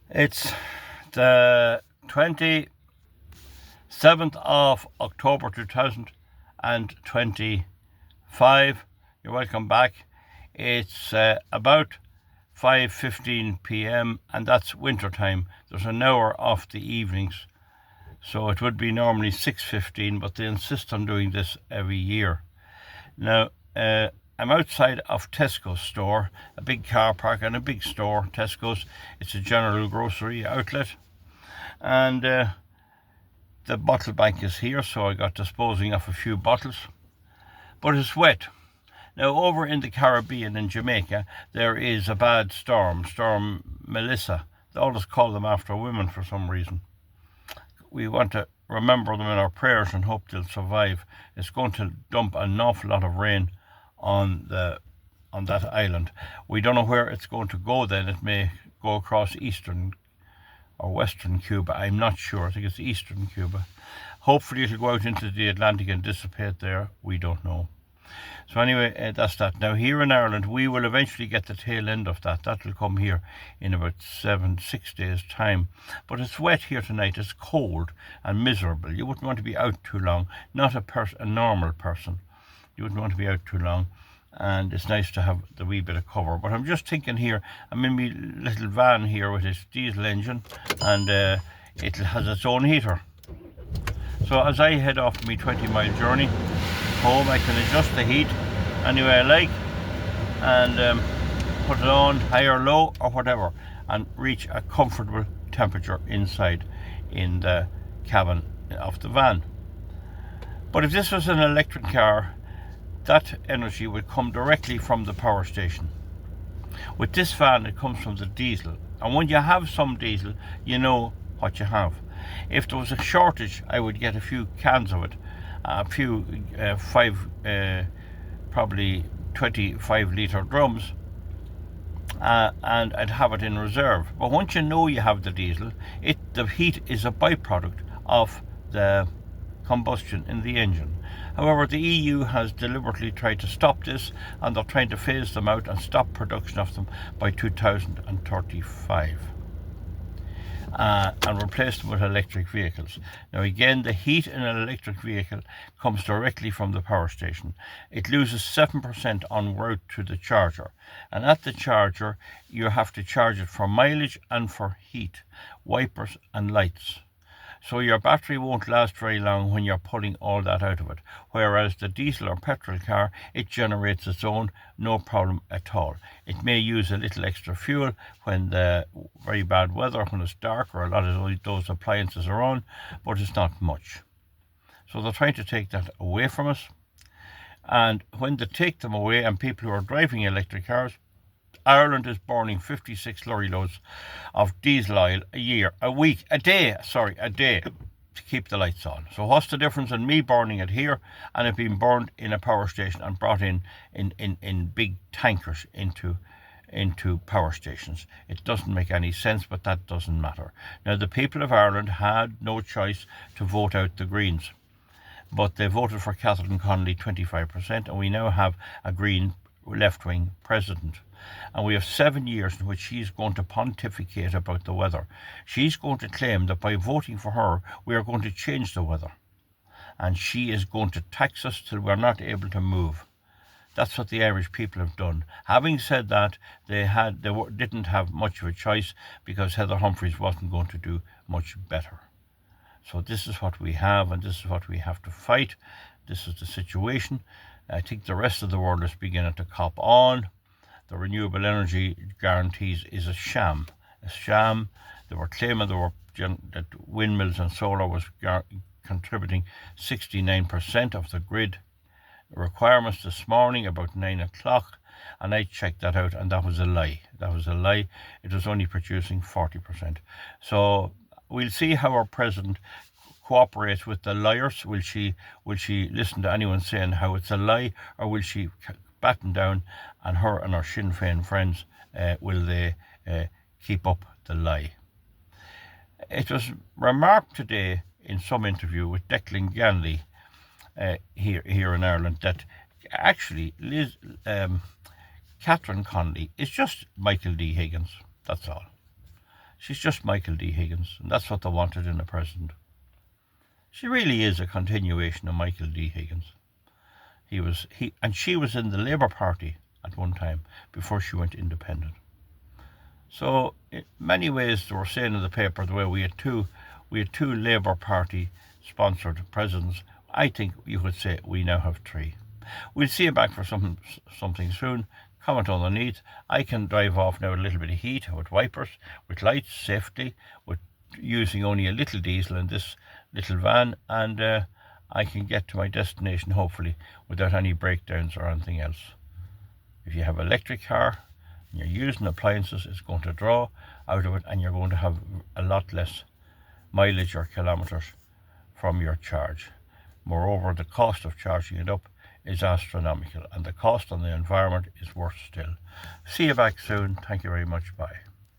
It's the 27th of October 2025. You're welcome back. It's about 5:15 p.m. and that's winter time. There's an hour off the evenings, so it would be normally 6:15, but they insist on doing this every year. Now, I'm outside of Tesco's store, a big car park and a big store, Tesco's. It's a general grocery outlet. And the bottle bank is here, so I got disposing of a few bottles. But it's wet. Now, over in the Caribbean in Jamaica, there is a bad storm, Storm Melissa. They always call them after women for some reason. We want to remember them in our prayers and hope they'll survive. It's going to dump an awful lot of rain on that island. We don't know where it's going to go then. It may go across eastern or western Cuba. I'm not sure. I think it's eastern Cuba. Hopefully it'll go out into the Atlantic and dissipate there. We don't know. So anyway, that's that. Now here in Ireland, we will eventually get the tail end of that. That will come here in about 6 days' time. But it's wet here tonight. It's cold and miserable. You wouldn't want to be out too long. Not a normal person. You wouldn't want to be out too long. And it's nice to have the wee bit of cover. But I'm just thinking here, I'm in my little van here with its diesel engine, and it has its own heater. So as I head off my 20-mile journey home, I can adjust the heat any way I like and put it on high or low or whatever and reach a comfortable temperature inside in the cabin of the van. But if this was an electric car, that energy would come directly from the power station. With this van, it comes from the diesel, and when you have some diesel, you know what you have. If there was a shortage, I would get a few cans of it, a few probably 25-litre drums, and I'd have it in reserve. But once you know you have the diesel, the heat is a byproduct of the combustion in the engine. However, the EU has deliberately tried to stop this, and they're trying to phase them out and stop production of them by 2035. And replace them with electric vehicles. Now again, the heat in an electric vehicle comes directly from the power station. It loses 7% en route to the charger, and at the charger you have to charge it for mileage and for heat, wipers and lights. So your battery won't last very long when you're pulling all that out of it. Whereas the diesel or petrol car, it generates its own, no problem at all. It may use a little extra fuel when the very bad weather, when it's dark or a lot of those appliances are on, but it's not much. So they're trying to take that away from us. And when they take them away, and people who are driving electric cars, Ireland is burning 56 lorry loads of diesel oil a day to keep the lights on. So what's the difference in me burning it here and it being burned in a power station and brought in big tankers into power stations? It doesn't make any sense, but that doesn't matter. Now, the people of Ireland had no choice to vote out the Greens, but they voted for Catherine Connolly 25%, and we now have a Green left-wing president. And we have 7 years in which she's going to pontificate about the weather. She's going to claim that by voting for her, we are going to change the weather. And she is going to tax us till we're not able to move. That's what the Irish people have done. Having said that, they didn't have much of a choice because Heather Humphreys wasn't going to do much better. So this is what we have, and this is what we have to fight. This is the situation. I think the rest of the world is beginning to cop on. The renewable energy guarantees is a sham. They were claiming that windmills and solar was contributing 69% of the grid requirements this morning about 9 o'clock, and I checked that out, and that was a lie. It was only producing 40%. So we'll see how our president cooperates with the liars. Will she listen to anyone saying how it's a lie, or will she batten down, and her and her Sinn Féin friends will they keep up the lie? It was remarked today in some interview with Declan Ganley here in Ireland that actually Catherine Connolly is just Michael D. Higgins. That's all. She's just Michael D. Higgins, and that's what they wanted in a president. She really is a continuation of Michael D. Higgins. She was in the Labour Party at one time before she went independent. So in many ways, they were saying in the paper the way we had two Labour Party sponsored presidents. I think you could say we now have three. We'll see you back for something soon. Comment underneath. I can drive off now a little bit of heat with wipers, with lights, safety, with using only a little diesel in this little van, and I can get to my destination hopefully without any breakdowns or anything else. If you have an electric car and you're using appliances, it's going to draw out of it, and you're going to have a lot less mileage or kilometres from your charge. Moreover, the cost of charging it up is astronomical, and the cost on the environment is worse still. See you back soon. Thank you very much. Bye.